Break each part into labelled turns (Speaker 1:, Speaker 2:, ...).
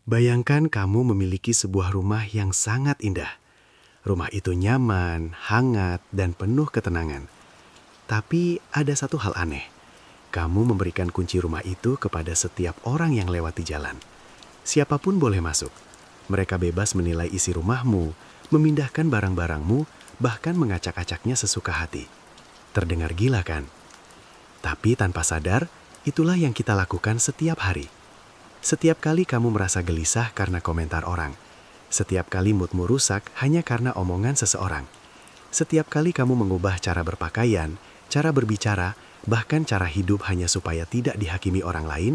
Speaker 1: Bayangkan kamu memiliki sebuah rumah yang sangat indah. Rumah itu nyaman, hangat, dan penuh ketenangan. Tapi ada satu hal aneh. Kamu memberikan kunci rumah itu kepada setiap orang yang lewat di jalan. Siapapun boleh masuk. Mereka bebas menilai isi rumahmu, memindahkan barang-barangmu, bahkan mengacak-acaknya sesuka hati. Terdengar gila kan? Tapi tanpa sadar, itulah yang kita lakukan setiap hari. Setiap kali kamu merasa gelisah karena komentar orang. Setiap kali moodmu rusak hanya karena omongan seseorang. Setiap kali kamu mengubah cara berpakaian, cara berbicara, bahkan cara hidup hanya supaya tidak dihakimi orang lain,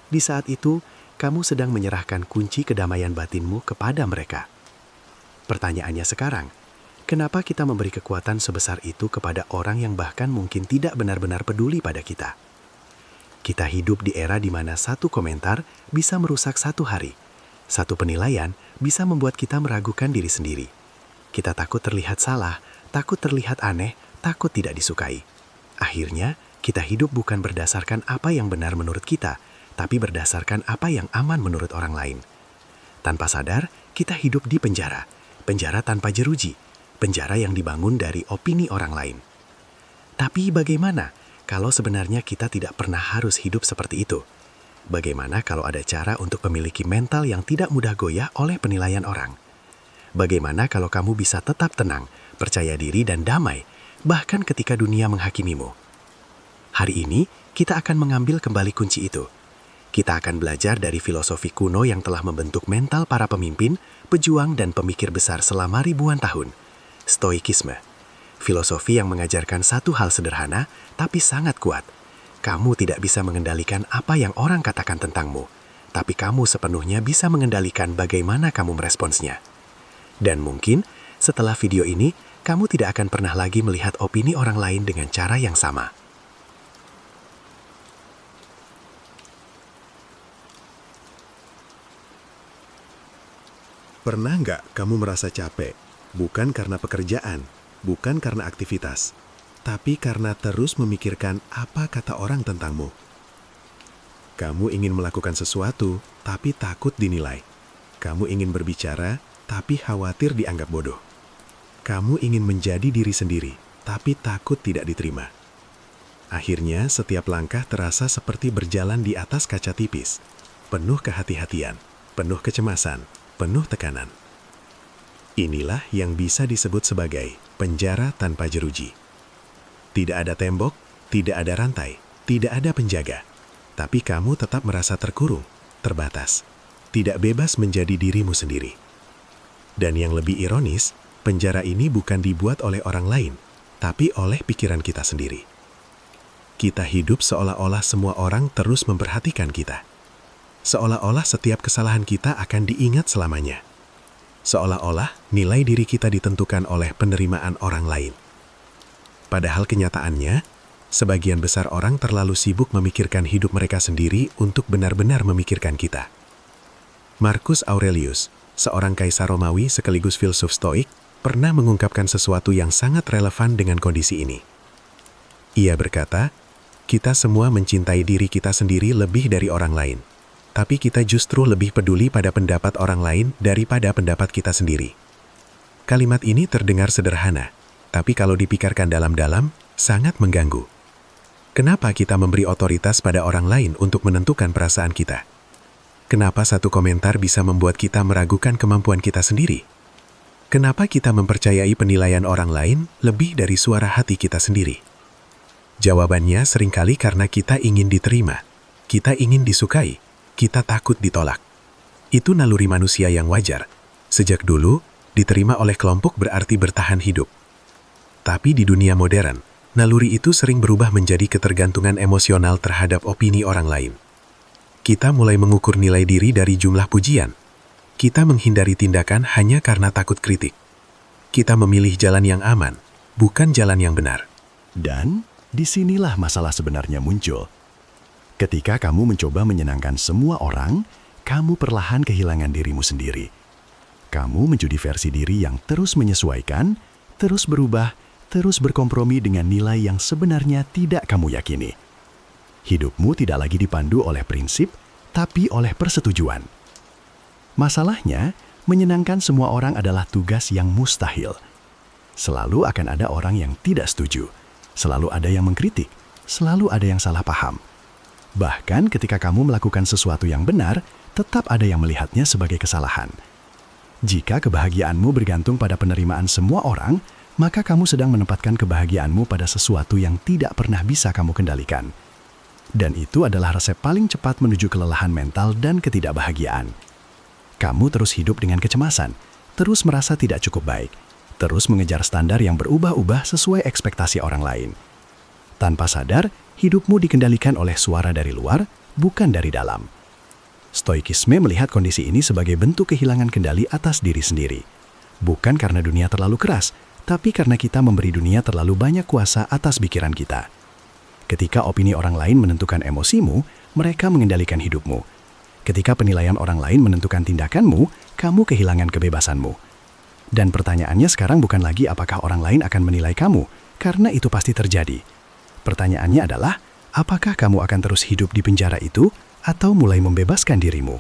Speaker 1: di saat itu kamu sedang menyerahkan kunci kedamaian batinmu kepada mereka. Pertanyaannya sekarang, kenapa kita memberi kekuatan sebesar itu kepada orang yang bahkan mungkin tidak benar-benar peduli pada kita? Kita hidup di era di mana satu komentar bisa merusak satu hari. Satu penilaian bisa membuat kita meragukan diri sendiri. Kita takut terlihat salah, takut terlihat aneh, takut tidak disukai. Akhirnya, kita hidup bukan berdasarkan apa yang benar menurut kita, tapi berdasarkan apa yang aman menurut orang lain. Tanpa sadar, kita hidup di penjara. Penjara tanpa jeruji. Penjara yang dibangun dari opini orang lain. Tapi bagaimana kalau sebenarnya kita tidak pernah harus hidup seperti itu? Bagaimana kalau ada cara untuk memiliki mental yang tidak mudah goyah oleh penilaian orang? Bagaimana kalau kamu bisa tetap tenang, percaya diri dan damai, bahkan ketika dunia menghakimimu? Hari ini, kita akan mengambil kembali kunci itu. Kita akan belajar dari filosofi kuno yang telah membentuk mental para pemimpin, pejuang dan pemikir besar selama ribuan tahun. Stoikisme. Filosofi yang mengajarkan satu hal sederhana, tapi sangat kuat. Kamu tidak bisa mengendalikan apa yang orang katakan tentangmu, tapi kamu sepenuhnya bisa mengendalikan bagaimana kamu meresponsnya. Dan mungkin, setelah video ini, kamu tidak akan pernah lagi melihat opini orang lain dengan cara yang sama.
Speaker 2: Pernah nggak kamu merasa capek? Bukan karena pekerjaan, bukan karena aktivitas, tapi karena terus memikirkan apa kata orang tentangmu. Kamu ingin melakukan sesuatu, tapi takut dinilai. Kamu ingin berbicara, tapi khawatir dianggap bodoh. Kamu ingin menjadi diri sendiri, tapi takut tidak diterima. Akhirnya, setiap langkah terasa seperti berjalan di atas kaca tipis, penuh kehati-hatian, penuh kecemasan, penuh tekanan. Inilah yang bisa disebut sebagai penjara tanpa jeruji. Tidak ada tembok, tidak ada rantai, tidak ada penjaga. Tapi kamu tetap merasa terkurung, terbatas, tidak bebas menjadi dirimu sendiri. Dan yang lebih ironis, penjara ini bukan dibuat oleh orang lain, tapi oleh pikiran kita sendiri. Kita hidup seolah-olah semua orang terus memperhatikan kita. Seolah-olah setiap kesalahan kita akan diingat selamanya. Seolah-olah nilai diri kita ditentukan oleh penerimaan orang lain. Padahal kenyataannya, sebagian besar orang terlalu sibuk memikirkan hidup mereka sendiri untuk benar-benar memikirkan kita. Marcus Aurelius, seorang kaisar Romawi sekaligus filsuf Stoik, pernah mengungkapkan sesuatu yang sangat relevan dengan kondisi ini. Ia berkata, kita semua mencintai diri kita sendiri lebih dari orang lain. Tapi kita justru lebih peduli pada pendapat orang lain daripada pendapat kita sendiri. Kalimat ini terdengar sederhana, tapi kalau dipikirkan dalam-dalam, sangat mengganggu. Kenapa kita memberi otoritas pada orang lain untuk menentukan perasaan kita? Kenapa satu komentar bisa membuat kita meragukan kemampuan kita sendiri? Kenapa kita mempercayai penilaian orang lain lebih dari suara hati kita sendiri? Jawabannya seringkali karena kita ingin diterima, kita ingin disukai, kita takut ditolak. Itu naluri manusia yang wajar. Sejak dulu, diterima oleh kelompok berarti bertahan hidup. Tapi di dunia modern, naluri itu sering berubah menjadi ketergantungan emosional terhadap opini orang lain. Kita mulai mengukur nilai diri dari jumlah pujian. Kita menghindari tindakan hanya karena takut kritik. Kita memilih jalan yang aman, bukan jalan yang benar.
Speaker 3: Dan disinilah masalah sebenarnya muncul. Ketika kamu mencoba menyenangkan semua orang, kamu perlahan kehilangan dirimu sendiri. Kamu menjadi versi diri yang terus menyesuaikan, terus berubah, terus berkompromi dengan nilai yang sebenarnya tidak kamu yakini. Hidupmu tidak lagi dipandu oleh prinsip, tapi oleh persetujuan. Masalahnya, menyenangkan semua orang adalah tugas yang mustahil. Selalu akan ada orang yang tidak setuju. Selalu ada yang mengkritik. Selalu ada yang salah paham. Bahkan ketika kamu melakukan sesuatu yang benar, tetap ada yang melihatnya sebagai kesalahan. Jika kebahagiaanmu bergantung pada penerimaan semua orang, maka kamu sedang menempatkan kebahagiaanmu pada sesuatu yang tidak pernah bisa kamu kendalikan. Dan itu adalah resep paling cepat menuju kelelahan mental dan ketidakbahagiaan. Kamu terus hidup dengan kecemasan, terus merasa tidak cukup baik, terus mengejar standar yang berubah-ubah sesuai ekspektasi orang lain. Tanpa sadar, hidupmu dikendalikan oleh suara dari luar, bukan dari dalam. Stoikisme melihat kondisi ini sebagai bentuk kehilangan kendali atas diri sendiri. Bukan karena dunia terlalu keras, tapi karena kita memberi dunia terlalu banyak kuasa atas pikiran kita. Ketika opini orang lain menentukan emosimu, mereka mengendalikan hidupmu. Ketika penilaian orang lain menentukan tindakanmu, kamu kehilangan kebebasanmu. Dan pertanyaannya sekarang bukan lagi apakah orang lain akan menilai kamu, karena itu pasti terjadi. Pertanyaannya adalah, apakah kamu akan terus hidup di penjara itu, atau mulai membebaskan dirimu?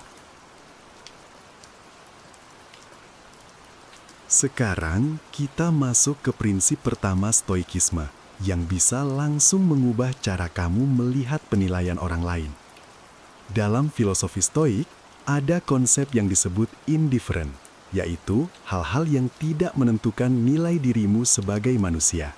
Speaker 2: Sekarang kita masuk ke prinsip pertama stoikisme yang bisa langsung mengubah cara kamu melihat penilaian orang lain. Dalam filosofi stoik, ada konsep yang disebut indifferent, yaitu hal-hal yang tidak menentukan nilai dirimu sebagai manusia.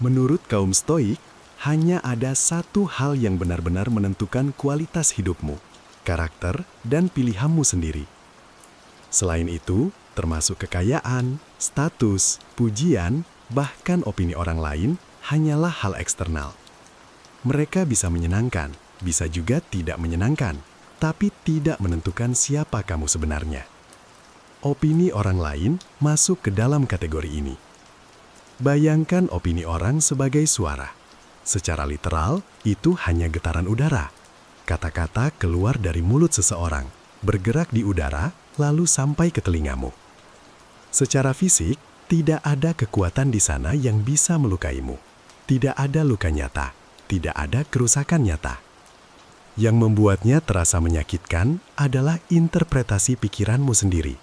Speaker 2: Menurut kaum stoik, hanya ada satu hal yang benar-benar menentukan kualitas hidupmu, karakter, dan pilihanmu sendiri. Selain itu, termasuk kekayaan, status, pujian, bahkan opini orang lain, hanyalah hal eksternal. Mereka bisa menyenangkan, bisa juga tidak menyenangkan, tapi tidak menentukan siapa kamu sebenarnya. Opini orang lain masuk ke dalam kategori ini. Bayangkan opini orang sebagai suara. Secara literal, itu hanya getaran udara. Kata-kata keluar dari mulut seseorang, bergerak di udara, lalu sampai ke telingamu. Secara fisik, tidak ada kekuatan di sana yang bisa melukaimu. Tidak ada luka nyata, tidak ada kerusakan nyata. Yang membuatnya terasa menyakitkan adalah interpretasi pikiranmu sendiri.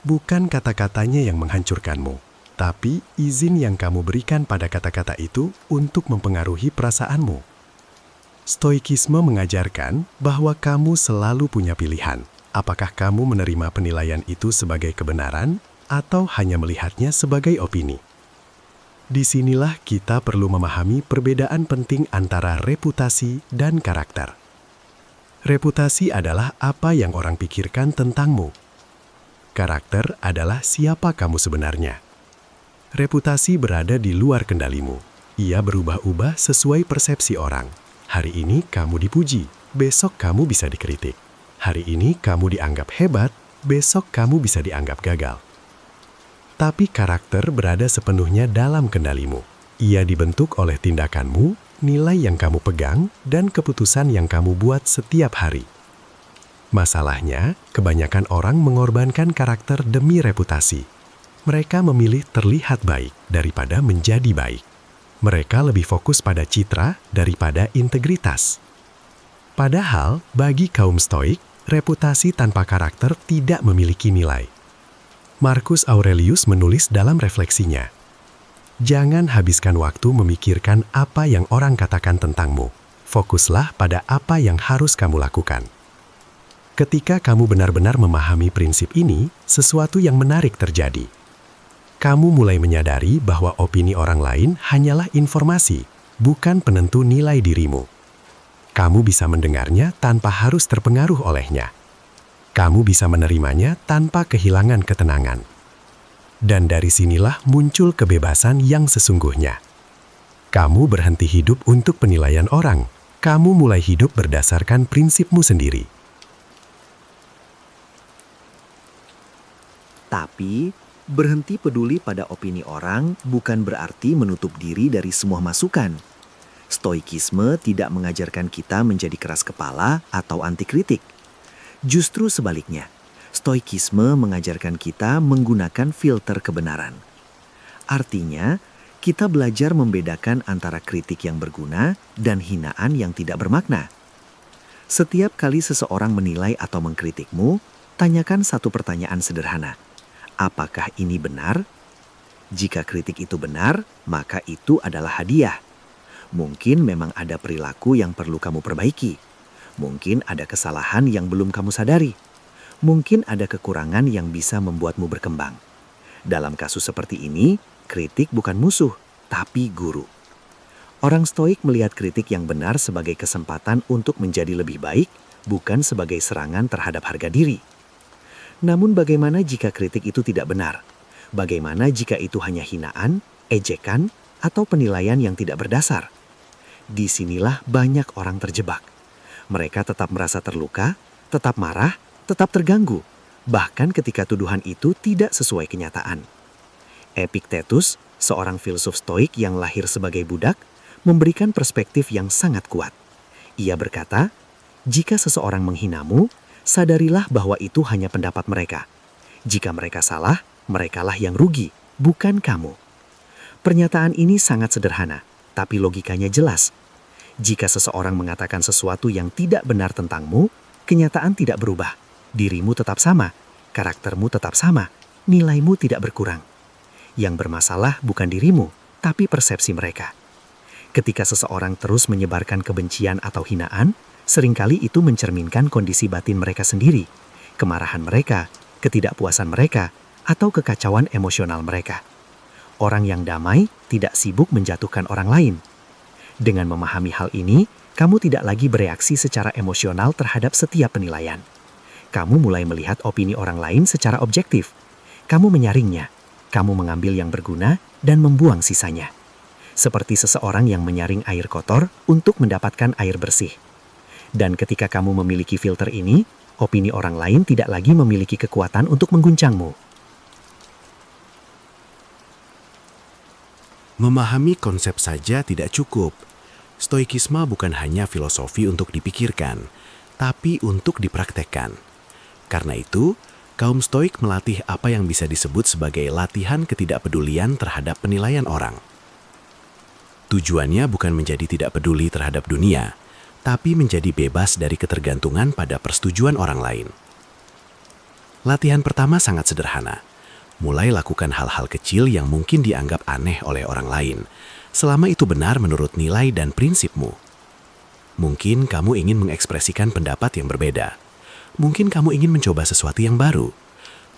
Speaker 2: Bukan kata-katanya yang menghancurkanmu, tapi izin yang kamu berikan pada kata-kata itu untuk mempengaruhi perasaanmu. Stoikisme mengajarkan bahwa kamu selalu punya pilihan. Apakah kamu menerima penilaian itu sebagai kebenaran atau hanya melihatnya sebagai opini? Disinilah kita perlu memahami perbedaan penting antara reputasi dan karakter. Reputasi adalah apa yang orang pikirkan tentangmu. Karakter adalah siapa kamu sebenarnya. Reputasi berada di luar kendalimu. Ia berubah-ubah sesuai persepsi orang. Hari ini kamu dipuji, besok kamu bisa dikritik. Hari ini kamu dianggap hebat, besok kamu bisa dianggap gagal. Tapi karakter berada sepenuhnya dalam kendalimu. Ia dibentuk oleh tindakanmu, nilai yang kamu pegang, dan keputusan yang kamu buat setiap hari. Masalahnya, kebanyakan orang mengorbankan karakter demi reputasi. Mereka memilih terlihat baik daripada menjadi baik. Mereka lebih fokus pada citra daripada integritas. Padahal, bagi kaum stoik, reputasi tanpa karakter tidak memiliki nilai. Marcus Aurelius menulis dalam refleksinya, "Jangan habiskan waktu memikirkan apa yang orang katakan tentangmu. Fokuslah pada apa yang harus kamu lakukan." Ketika kamu benar-benar memahami prinsip ini, sesuatu yang menarik terjadi. Kamu mulai menyadari bahwa opini orang lain hanyalah informasi, bukan penentu nilai dirimu. Kamu bisa mendengarnya tanpa harus terpengaruh olehnya. Kamu bisa menerimanya tanpa kehilangan ketenangan. Dan dari sinilah muncul kebebasan yang sesungguhnya. Kamu berhenti hidup untuk penilaian orang. Kamu mulai hidup berdasarkan prinsipmu sendiri.
Speaker 4: Tapi, berhenti peduli pada opini orang bukan berarti menutup diri dari semua masukan. Stoikisme tidak mengajarkan kita menjadi keras kepala atau anti kritik. Justru sebaliknya, Stoikisme mengajarkan kita menggunakan filter kebenaran. Artinya, kita belajar membedakan antara kritik yang berguna dan hinaan yang tidak bermakna. Setiap kali seseorang menilai atau mengkritikmu, Tanyakan satu pertanyaan sederhana. Apakah ini benar? Jika kritik itu benar, maka itu adalah hadiah. Mungkin memang ada perilaku yang perlu kamu perbaiki. Mungkin ada kesalahan yang belum kamu sadari. Mungkin ada kekurangan yang bisa membuatmu berkembang. Dalam kasus seperti ini, kritik bukan musuh, tapi guru. Orang Stoik melihat kritik yang benar sebagai kesempatan untuk menjadi lebih baik, bukan sebagai serangan terhadap harga diri. Namun bagaimana jika kritik itu tidak benar? Bagaimana jika itu hanya hinaan, ejekan, atau penilaian yang tidak berdasar? Disinilah banyak orang terjebak. Mereka tetap merasa terluka, tetap marah, tetap terganggu, bahkan ketika tuduhan itu tidak sesuai kenyataan. Epictetus, seorang filsuf Stoik yang lahir sebagai budak, memberikan perspektif yang sangat kuat. Ia berkata, "Jika seseorang menghinamu, sadarilah bahwa itu hanya pendapat mereka. Jika mereka salah, merekalah yang rugi, bukan kamu." Pernyataan ini sangat sederhana, tapi logikanya jelas. Jika seseorang mengatakan sesuatu yang tidak benar tentangmu, kenyataan tidak berubah. Dirimu tetap sama, karaktermu tetap sama, nilaimu tidak berkurang. Yang bermasalah bukan dirimu, tapi persepsi mereka. Ketika seseorang terus menyebarkan kebencian atau hinaan, seringkali itu mencerminkan kondisi batin mereka sendiri, kemarahan mereka, ketidakpuasan mereka, atau kekacauan emosional mereka. Orang yang damai tidak sibuk menjatuhkan orang lain. Dengan memahami hal ini, kamu tidak lagi bereaksi secara emosional terhadap setiap penilaian. Kamu mulai melihat opini orang lain secara objektif. Kamu menyaringnya, kamu mengambil yang berguna dan membuang sisanya. Seperti seseorang yang menyaring air kotor untuk mendapatkan air bersih. Dan ketika kamu memiliki filter ini, opini orang lain tidak lagi memiliki kekuatan untuk mengguncangmu.
Speaker 1: Memahami konsep saja tidak cukup. Stoikisme bukan hanya filosofi untuk dipikirkan, tapi untuk dipraktekkan. Karena itu, kaum Stoik melatih apa yang bisa disebut sebagai latihan ketidakpedulian terhadap penilaian orang. Tujuannya bukan menjadi tidak peduli terhadap dunia, tapi menjadi bebas dari ketergantungan pada persetujuan orang lain. Latihan pertama sangat sederhana. Mulai lakukan hal-hal kecil yang mungkin dianggap aneh oleh orang lain, selama itu benar menurut nilai dan prinsipmu. Mungkin kamu ingin mengekspresikan pendapat yang berbeda. Mungkin kamu ingin mencoba sesuatu yang baru.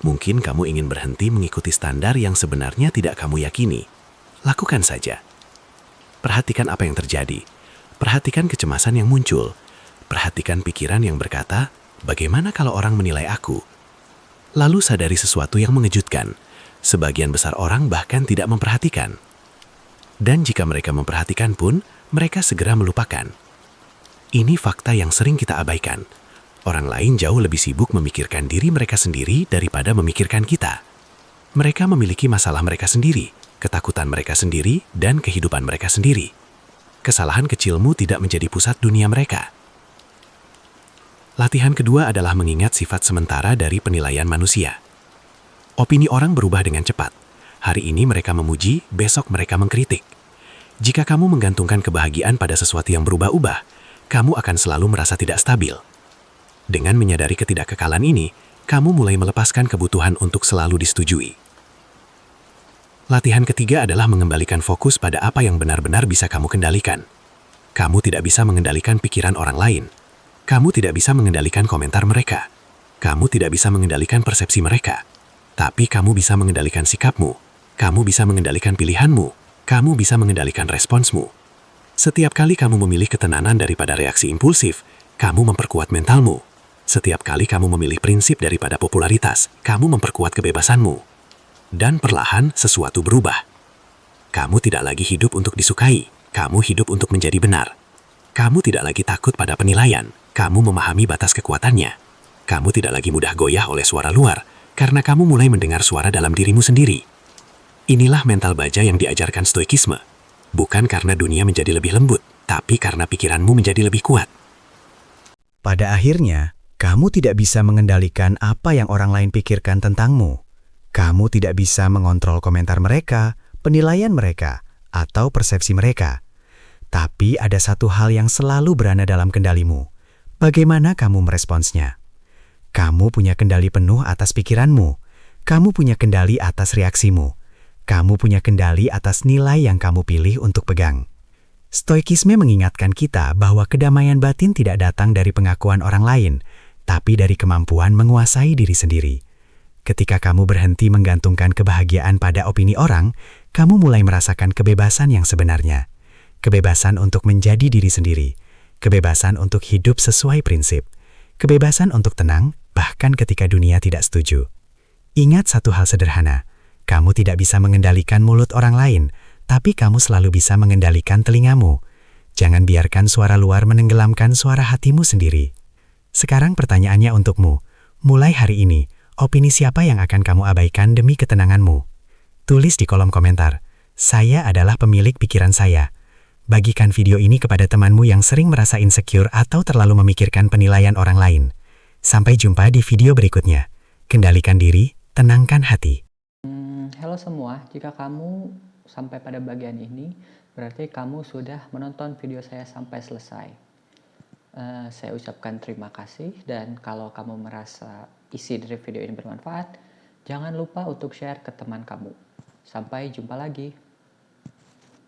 Speaker 1: Mungkin kamu ingin berhenti mengikuti standar yang sebenarnya tidak kamu yakini. Lakukan saja. Perhatikan apa yang terjadi. Perhatikan kecemasan yang muncul. Perhatikan pikiran yang berkata, bagaimana kalau orang menilai aku? Lalu sadari sesuatu yang mengejutkan. Sebagian besar orang bahkan tidak memperhatikan. Dan jika mereka memperhatikan pun, mereka segera melupakan. Ini fakta yang sering kita abaikan. Orang lain jauh lebih sibuk memikirkan diri mereka sendiri daripada memikirkan kita. Mereka memiliki masalah mereka sendiri, ketakutan mereka sendiri, dan kehidupan mereka sendiri. Kesalahan kecilmu tidak menjadi pusat dunia mereka. Latihan kedua adalah mengingat sifat sementara dari penilaian manusia. Opini orang berubah dengan cepat. Hari ini mereka memuji, besok mereka mengkritik. Jika kamu menggantungkan kebahagiaan pada sesuatu yang berubah-ubah, kamu akan selalu merasa tidak stabil. Dengan menyadari ketidakkekalan ini, kamu mulai melepaskan kebutuhan untuk selalu disetujui. Latihan ketiga adalah mengembalikan fokus pada apa yang benar-benar bisa kamu kendalikan. Kamu tidak bisa mengendalikan pikiran orang lain. Kamu tidak bisa mengendalikan komentar mereka. Kamu tidak bisa mengendalikan persepsi mereka. Tapi kamu bisa mengendalikan sikapmu. Kamu bisa mengendalikan pilihanmu. Kamu bisa mengendalikan responsmu. Setiap kali kamu memilih ketenanan daripada reaksi impulsif, kamu memperkuat mentalmu. Setiap kali kamu memilih prinsip daripada popularitas, kamu memperkuat kebebasanmu. Dan perlahan sesuatu berubah. Kamu tidak lagi hidup untuk disukai, kamu hidup untuk menjadi benar. Kamu tidak lagi takut pada penilaian, kamu memahami batas kekuatannya. Kamu tidak lagi mudah goyah oleh suara luar, karena kamu mulai mendengar suara dalam dirimu sendiri. Inilah mental baja yang diajarkan Stoikisme. Bukan karena dunia menjadi lebih lembut, tapi karena pikiranmu menjadi lebih kuat.
Speaker 5: Pada akhirnya, kamu tidak bisa mengendalikan apa yang orang lain pikirkan tentangmu. Kamu tidak bisa mengontrol komentar mereka, penilaian mereka, atau persepsi mereka. Tapi ada satu hal yang selalu berada dalam kendalimu. Bagaimana kamu meresponsnya? Kamu punya kendali penuh atas pikiranmu. Kamu punya kendali atas reaksimu. Kamu punya kendali atas nilai yang kamu pilih untuk pegang. Stoikisme mengingatkan kita bahwa kedamaian batin tidak datang dari pengakuan orang lain, tapi dari kemampuan menguasai diri sendiri. Ketika kamu berhenti menggantungkan kebahagiaan pada opini orang, kamu mulai merasakan kebebasan yang sebenarnya. Kebebasan untuk menjadi diri sendiri. Kebebasan untuk hidup sesuai prinsip. Kebebasan untuk tenang, bahkan ketika dunia tidak setuju. Ingat satu hal sederhana, kamu tidak bisa mengendalikan mulut orang lain, tapi kamu selalu bisa mengendalikan telingamu. Jangan biarkan suara luar menenggelamkan suara hatimu sendiri. Sekarang pertanyaannya untukmu. Mulai hari ini, opini siapa yang akan kamu abaikan demi ketenanganmu? Tulis di kolom komentar. Saya adalah pemilik pikiran saya. Bagikan video ini kepada temanmu yang sering merasa insecure atau terlalu memikirkan penilaian orang lain. Sampai jumpa di video berikutnya. Kendalikan diri, tenangkan hati.
Speaker 6: Halo semua, jika kamu sampai pada bagian ini, berarti kamu sudah menonton video saya sampai selesai. Saya ucapkan terima kasih, dan kalau kamu merasa isi dari video ini bermanfaat, jangan lupa untuk share ke teman kamu. Sampai jumpa lagi.